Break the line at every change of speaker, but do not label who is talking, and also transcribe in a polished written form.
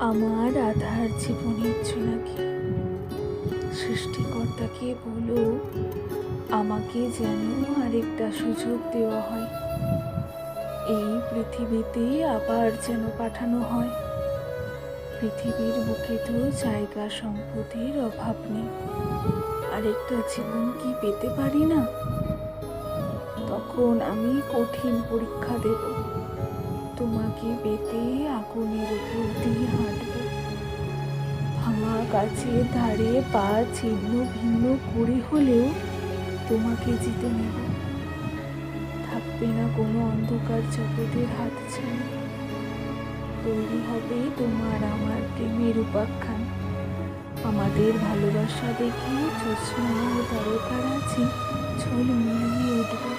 আমার আধার জীবনের জোনাকি, সৃষ্টিকর্তাকে বলো আমাকে যেন আরেকটা সুযোগ দেওয়া হয়। এই পৃথিবীতে আবার যেন পাঠানো হয়। পৃথিবীর বুকে তো জায়গা সম্পত্তির অভাব নেই, আরেকটা জীবন কি পেতে পারি না? তখন আমি কঠিন পরীক্ষা দেব, তোমাকে পেতে আগুনের উপর দিয়ে হাঁটব, ভাঙা গাছের ধারে পা ছিন্ন ভিন্ন করে হলেও তোমাকে জিতে নেব। থাকবে না কোনো অন্ধকার জগতের হাত ছাড়া, তৈরি হবে তোমার আমার প্রেমের উপাখ্যান। আমাদের ভালোবাসা দেখে জ্যোৎস্না ও তারকারাজি ঝলমিলিয়ে উঠবে।